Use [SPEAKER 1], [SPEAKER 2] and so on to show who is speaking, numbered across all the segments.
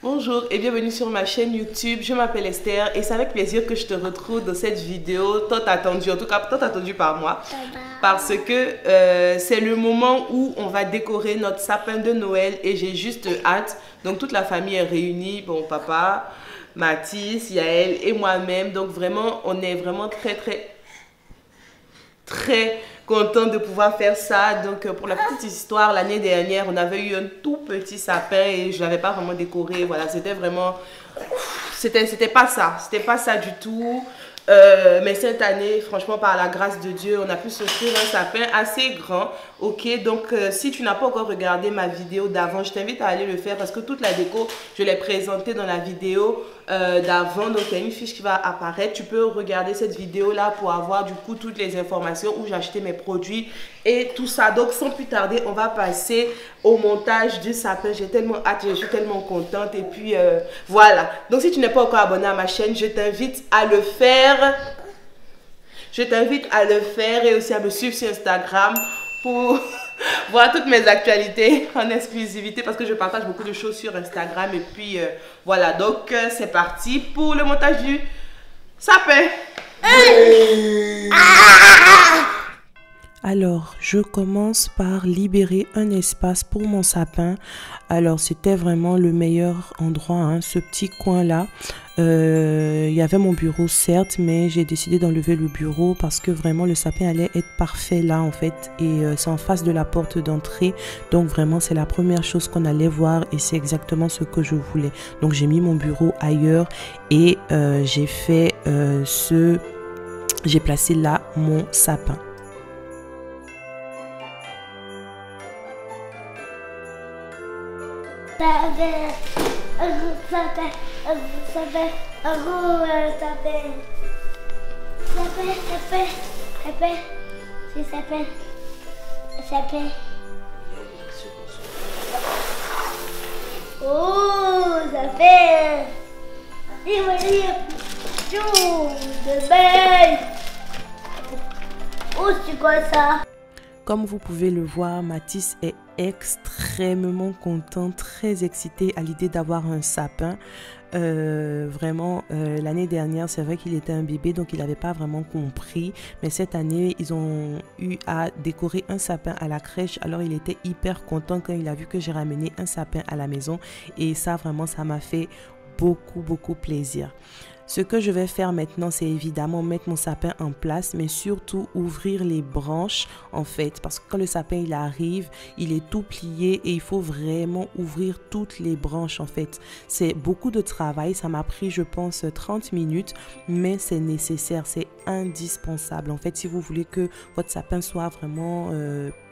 [SPEAKER 1] Bonjour et bienvenue sur ma chaîne YouTube. Je m'appelle Esther et c'est avec plaisir que je te retrouve dans cette vidéo tant attendue, en tout cas tant attendue par moi, parce que c'est le moment où on va décorer notre sapin de Noël et j'ai juste hâte. Donc toute la famille est réunie, bon papa, Mathis, Yael et moi-même. Donc vraiment on est vraiment très content de pouvoir faire ça. Donc pour la petite histoire, l'année dernière on avait eu un tout petit sapin et je l'avais pas vraiment décoré. Voilà, c'était vraiment, c'était pas ça du tout. Mais cette année, franchement, par la grâce de Dieu, on a pu s'offrir un sapin assez grand. Ok, donc si tu n'as pas encore regardé ma vidéo d'avant, je t'invite à aller le faire parce que toute la déco, je l'ai présentée dans la vidéo d'avant. Donc il y a une fiche qui va apparaître. Tu peux regarder cette vidéo là pour avoir du coup toutes les informations où j'ai acheté mes produits et tout ça. Donc sans plus tarder, on va passer au montage du sapin. J'ai tellement hâte, je suis tellement contente. Et puis voilà. Donc si tu n'es pas encore abonné à ma chaîne, je t'invite à le faire. Je t'invite à le faire et aussi à me suivre sur Instagram pour voir toutes mes actualités en exclusivité parce que je partage beaucoup de choses sur Instagram. Et puis voilà, donc c'est parti pour le montage du sapin.
[SPEAKER 2] Alors, je commence par libérer un espace pour mon sapin. Alors, c'était vraiment le meilleur endroit, hein, ce petit coin-là. Il y avait mon bureau, certes, mais j'ai décidé d'enlever le bureau parce que vraiment, le sapin allait être parfait là, en fait. Et c'est en face de la porte d'entrée. Donc, vraiment, c'est la première chose qu'on allait voir et c'est exactement ce que je voulais. Donc, j'ai mis mon bureau ailleurs et j'ai fait j'ai placé là mon sapin.
[SPEAKER 3] Oh, ça fait. De belle. Oh, c'est quoi ça?
[SPEAKER 2] Comme vous pouvez le voir, Mathis est extrêmement content, très excité à l'idée d'avoir un sapin. Vraiment, l'année dernière, c'est vrai qu'il était un bébé, donc il n'avait pas vraiment compris. Mais cette année, ils ont eu à décorer un sapin à la crèche. Alors, il était hyper content quand il a vu que j'ai ramené un sapin à la maison. Et ça, vraiment, ça m'a fait beaucoup plaisir. Ce que je vais faire maintenant, c'est évidemment mettre mon sapin en place, mais surtout ouvrir les branches en fait. Parce que quand le sapin il arrive, il est tout plié et il faut vraiment ouvrir toutes les branches en fait. C'est beaucoup de travail, ça m'a pris je pense 30 minutes, mais c'est nécessaire, c'est indispensable. En fait, si vous voulez que votre sapin soit vraiment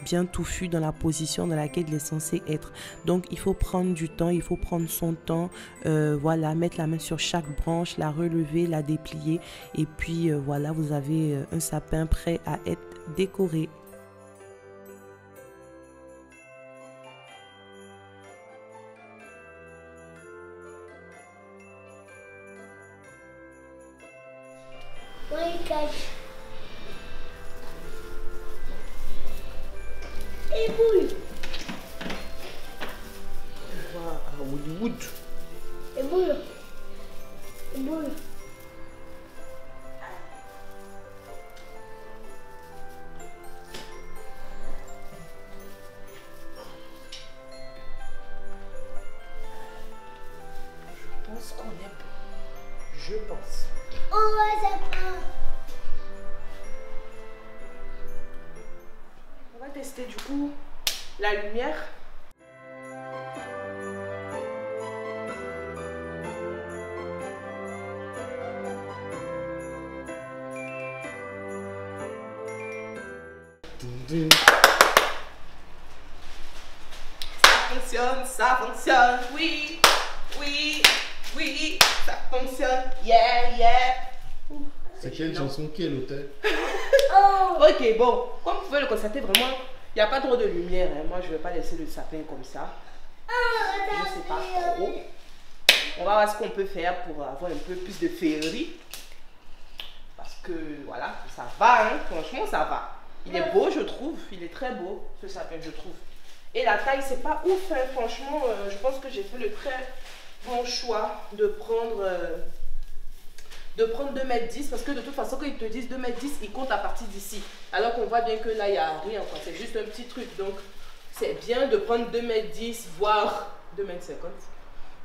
[SPEAKER 2] bien touffu dans la position dans laquelle il est censé être. Donc, il faut prendre du temps, il faut prendre son temps. Voilà, mettre la main sur chaque branche, la relever, la déplier. Et puis, voilà, vous avez un sapin prêt à être décoré.
[SPEAKER 3] Oui, cache. Et boule.
[SPEAKER 1] On va à Hollywood.
[SPEAKER 3] Et boule. Et boule.
[SPEAKER 1] Je pense qu'on est bon. Je pense.
[SPEAKER 3] Oh, ça prend.
[SPEAKER 1] On va tester du coup la lumière. Ça fonctionne, oui, ça fonctionne, yeah.
[SPEAKER 4] C'est quelle chanson qui est l'hôtel?
[SPEAKER 3] Oh.
[SPEAKER 1] Ok, bon, comme vous pouvez le constater, vraiment, il n'y a pas trop de lumière. Hein. Moi, je ne vais pas laisser le sapin comme ça. Je ne sais pas trop. On va voir ce qu'on peut faire pour avoir un peu plus de féerie. Parce que, voilà, ça va, hein. Franchement, ça va. Il est beau, je trouve. Il est très beau, ce sapin, je trouve. Et la taille, c'est pas ouf, hein. Franchement, je pense que j'ai fait le très bon choix de prendre 2,10 m parce que de toute façon, quand ils te disent 2,10 m, ils comptent à partir d'ici. Alors qu'on voit bien que là, il n'y a rien, c'est juste un petit truc. Donc, c'est bien de prendre 2,10 m, voire 2,50 m.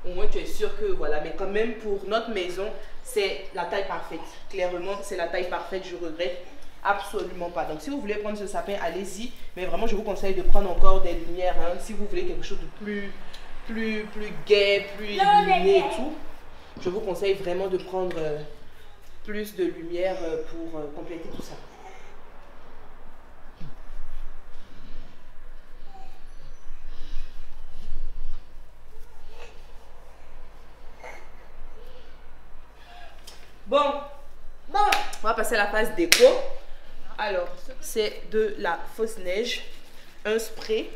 [SPEAKER 1] Au moins, tu es sûr que voilà. Mais quand même, pour notre maison, c'est la taille parfaite. Clairement, c'est la taille parfaite. Je regrette absolument pas. Donc, si vous voulez prendre ce sapin, allez-y. Mais vraiment, je vous conseille de prendre encore des lumières. Hein, si vous voulez quelque chose de plus gai, plus illuminé et tout. Je vous conseille vraiment de prendre plus de lumière pour compléter tout ça. Bon, on va passer à la phase déco. Alors, c'est de la fausse neige, un spray.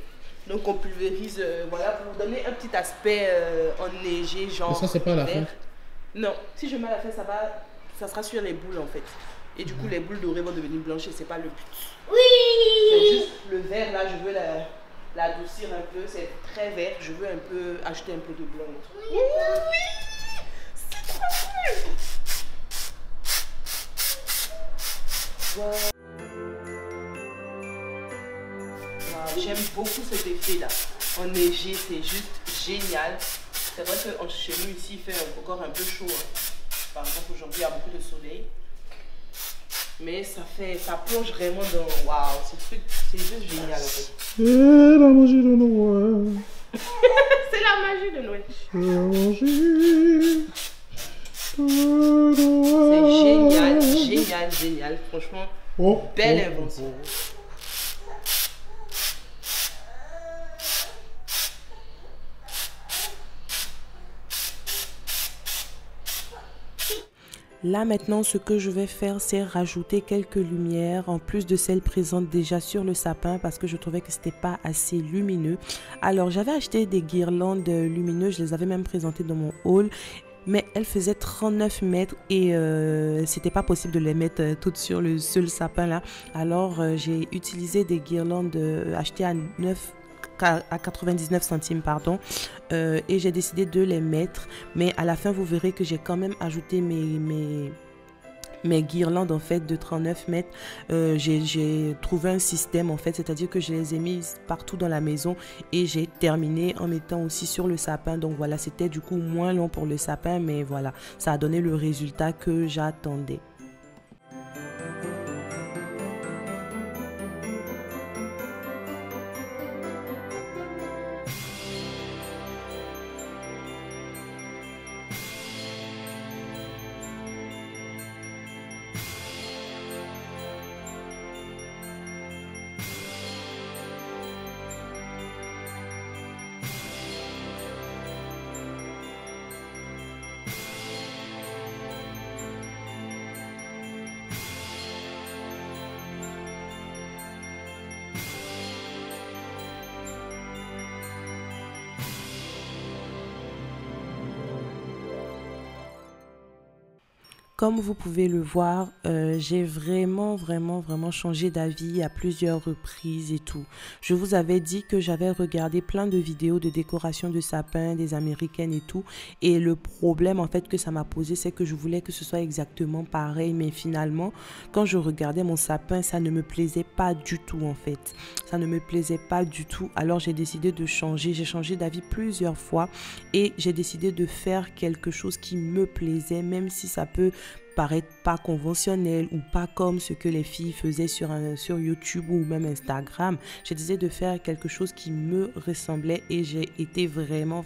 [SPEAKER 1] Donc, on pulvérise, voilà, pour donner un petit aspect enneigé, genre.
[SPEAKER 4] Mais ça, c'est pas à la fin.
[SPEAKER 1] Non, si je mets à la fin, ça sera sur les boules en fait. Et du coup, les boules dorées vont devenir blanches et c'est pas le but.
[SPEAKER 3] Oui.
[SPEAKER 1] C'est juste le vert là, je veux l'adoucir un peu. C'est très vert, je veux un peu acheter un peu de blanc. Oui, c'est trop cool. Wow. Wow, j'aime beaucoup cet effet là. Enneigé, c'est juste génial. C'est vrai que chez nous ici, il fait encore un peu chaud. Hein. Par exemple, aujourd'hui, il y a beaucoup de soleil. Mais ça plonge vraiment dans... Waouh, ce truc, c'est juste génial en fait.
[SPEAKER 4] C'est la magie de Noël.
[SPEAKER 1] C'est la magie de Noël.
[SPEAKER 4] C'est la magie de Noël.
[SPEAKER 1] C'est génial. Franchement, belle invention.
[SPEAKER 2] Là maintenant, ce que je vais faire, c'est rajouter quelques lumières en plus de celles présentes déjà sur le sapin parce que je trouvais que c'était pas assez lumineux. Alors j'avais acheté des guirlandes lumineuses, je les avais même présentées dans mon haul. Mais elles faisaient 39 mètres et c'était pas possible de les mettre toutes sur le seul sapin là. Alors j'ai utilisé des guirlandes achetées à 99 centimes pardon, et j'ai décidé de les mettre, mais à la fin vous verrez que j'ai quand même ajouté mes guirlandes en fait de 39 mètres. J'ai trouvé un système en fait, c'est-à-dire que je les ai mises partout dans la maison et j'ai terminé en mettant aussi sur le sapin. Donc voilà, c'était du coup moins long pour le sapin, mais voilà, ça a donné le résultat que j'attendais. Comme vous pouvez le voir, j'ai vraiment changé d'avis à plusieurs reprises et tout. Je vous avais dit que j'avais regardé plein de vidéos de décoration de sapins, des américaines et tout. Et le problème en fait que ça m'a posé, c'est que je voulais que ce soit exactement pareil. Mais finalement, quand je regardais mon sapin, ça ne me plaisait pas du tout en fait. Ça ne me plaisait pas du tout. Alors j'ai décidé de changer. J'ai changé d'avis plusieurs fois et j'ai décidé de faire quelque chose qui me plaisait, même si ça peut paraître pas conventionnel ou pas comme ce que les filles faisaient sur YouTube ou même Instagram. J'ai décidé de faire quelque chose qui me ressemblait et j'ai été vraiment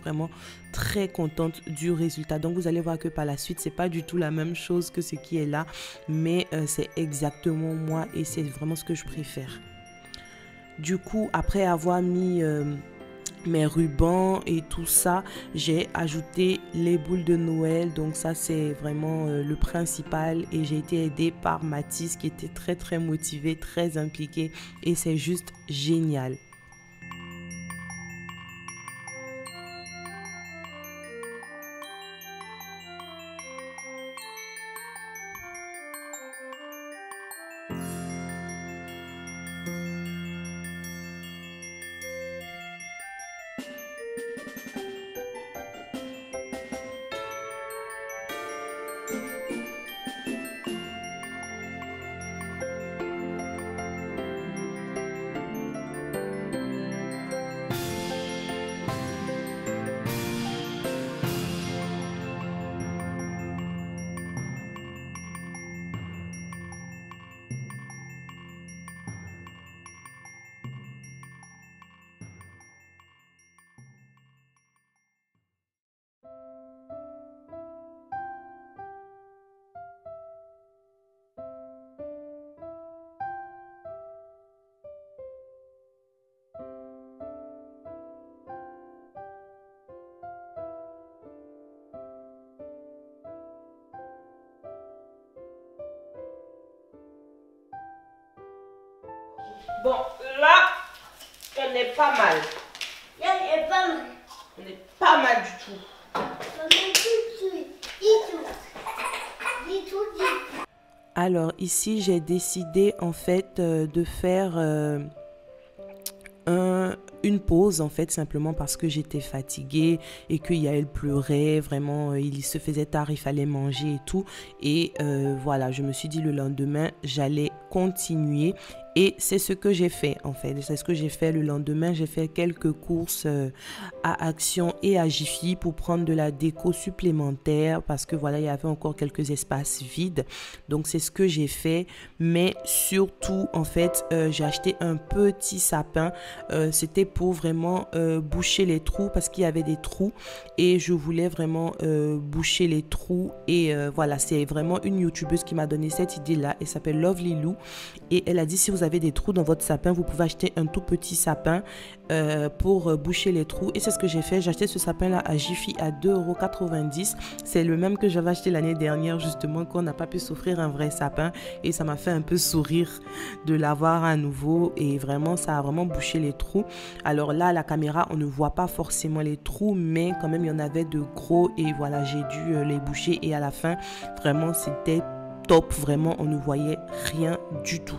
[SPEAKER 2] très contente du résultat. Donc vous allez voir que par la suite, c'est pas du tout la même chose que ce qui est là, mais c'est exactement moi et c'est vraiment ce que je préfère. Du coup, après avoir mis mes rubans et tout ça, j'ai ajouté les boules de Noël. Donc ça c'est vraiment le principal et j'ai été aidée par Mathis qui était très motivée, très impliquée et c'est juste génial.
[SPEAKER 1] Bon, là, on est pas mal.
[SPEAKER 3] Là, il est pas mal.
[SPEAKER 1] On est pas mal du tout.
[SPEAKER 3] Maman, tout de suite. Dis tout. Dis tout, dis tout.
[SPEAKER 2] Alors ici, j'ai décidé en fait de faire une pause en fait, simplement parce que j'étais fatiguée et que Yael pleurait vraiment, il se faisait tard, il fallait manger et tout, et voilà, je me suis dit le lendemain j'allais continuer, et c'est ce que j'ai fait en fait. C'est ce que j'ai fait le lendemain. J'ai fait quelques courses à Action et à Jiffy pour prendre de la déco supplémentaire, parce que voilà, il y avait encore quelques espaces vides, donc c'est ce que j'ai fait. Mais surtout en fait, j'ai acheté un petit sapin, c'était pour vraiment boucher les trous, parce qu'il y avait des trous et je voulais vraiment boucher les trous. Et voilà, c'est vraiment une youtubeuse qui m'a donné cette idée là, elle s'appelle Lovely Lou, et elle a dit si vous avez des trous dans votre sapin, vous pouvez acheter un tout petit sapin pour boucher les trous. Et c'est ce que j'ai fait. J'ai acheté ce sapin là à Jiffy à 2,90 €. C'est le même que j'avais acheté l'année dernière, justement, qu'on n'a pas pu s'offrir un vrai sapin, et ça m'a fait un peu sourire de l'avoir à nouveau, et vraiment ça a vraiment bouché les trous. Alors là, à la caméra on ne voit pas forcément les trous, mais quand même il y en avait de gros, et voilà, j'ai dû les boucher, et à la fin vraiment c'était top, vraiment on ne voyait rien du tout.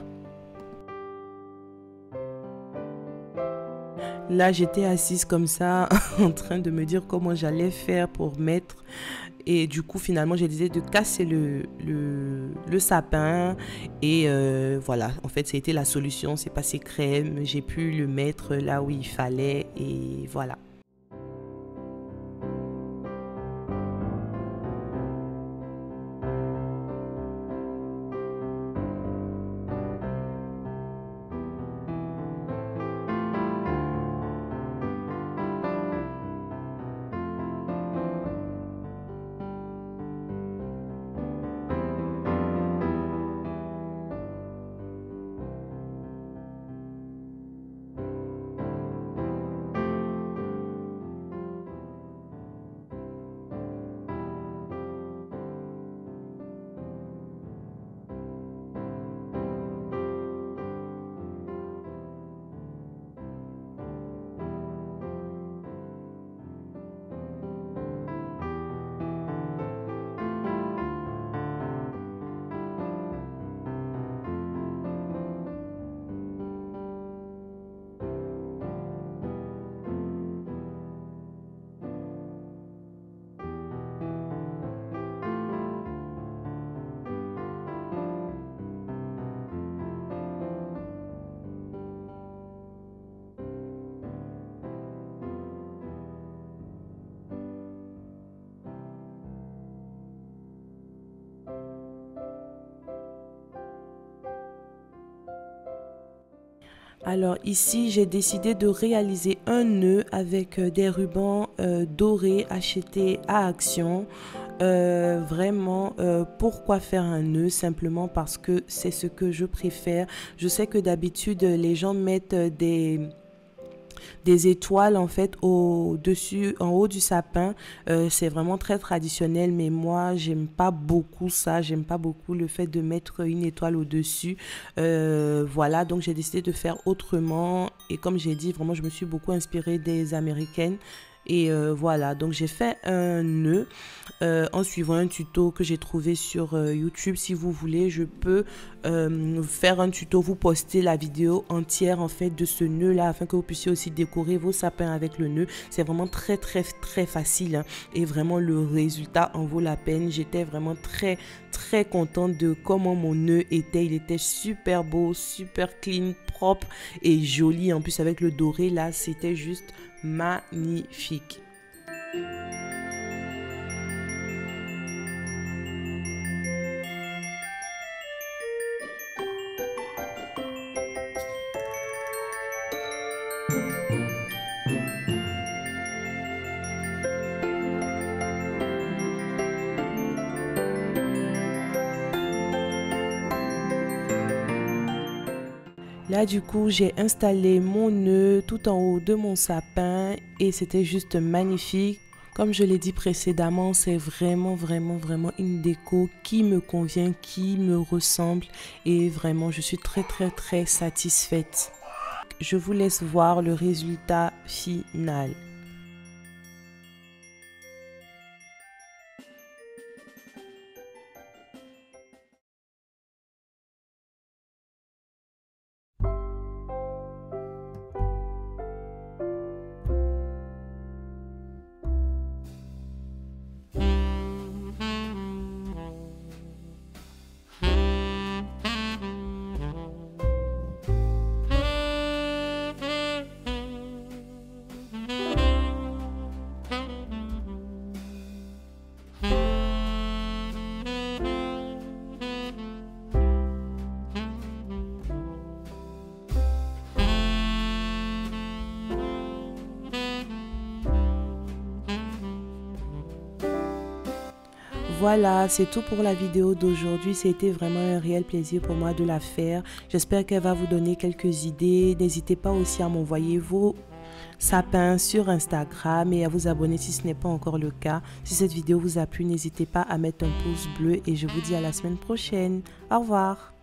[SPEAKER 2] Là, j'étais assise comme ça en train de me dire comment j'allais faire pour mettre. Et du coup, finalement, j'ai décidé de casser le sapin. Et voilà, en fait, c'était la solution. C'est passé crème. J'ai pu le mettre là où il fallait. Et voilà. Alors ici, j'ai décidé de réaliser un nœud avec des rubans dorés achetés à Action. Vraiment, pourquoi faire un nœud? Simplement parce que c'est ce que je préfère. Je sais que d'habitude, les gens mettent des étoiles en fait au-dessus, en haut du sapin. C'est vraiment très traditionnel, mais moi j'aime pas beaucoup ça, j'aime pas beaucoup le fait de mettre une étoile au-dessus. Voilà, donc j'ai décidé de faire autrement, et comme j'ai dit, vraiment je me suis beaucoup inspirée des américaines. Et voilà, donc j'ai fait un nœud en suivant un tuto que j'ai trouvé sur YouTube. Si vous voulez, je peux faire un tuto, vous poster la vidéo entière en fait de ce nœud là, afin que vous puissiez aussi décorer vos sapins avec le nœud. C'est vraiment très facile, hein, et vraiment le résultat en vaut la peine. J'étais vraiment très contente de comment mon nœud était. Il était super beau, super clean, propre et joli. En plus avec le doré là, c'était juste magnifique. Là, du coup, j'ai installé mon nœud tout en haut de mon sapin et c'était juste magnifique. Comme je l'ai dit précédemment, c'est vraiment une déco qui me convient, qui me ressemble et vraiment je suis très satisfaite. Je vous laisse voir le résultat final. Voilà, c'est tout pour la vidéo d'aujourd'hui. C'était vraiment un réel plaisir pour moi de la faire. J'espère qu'elle va vous donner quelques idées. N'hésitez pas aussi à m'envoyer vos sapins sur Instagram et à vous abonner si ce n'est pas encore le cas. Si cette vidéo vous a plu, n'hésitez pas à mettre un pouce bleu et je vous dis à la semaine prochaine. Au revoir.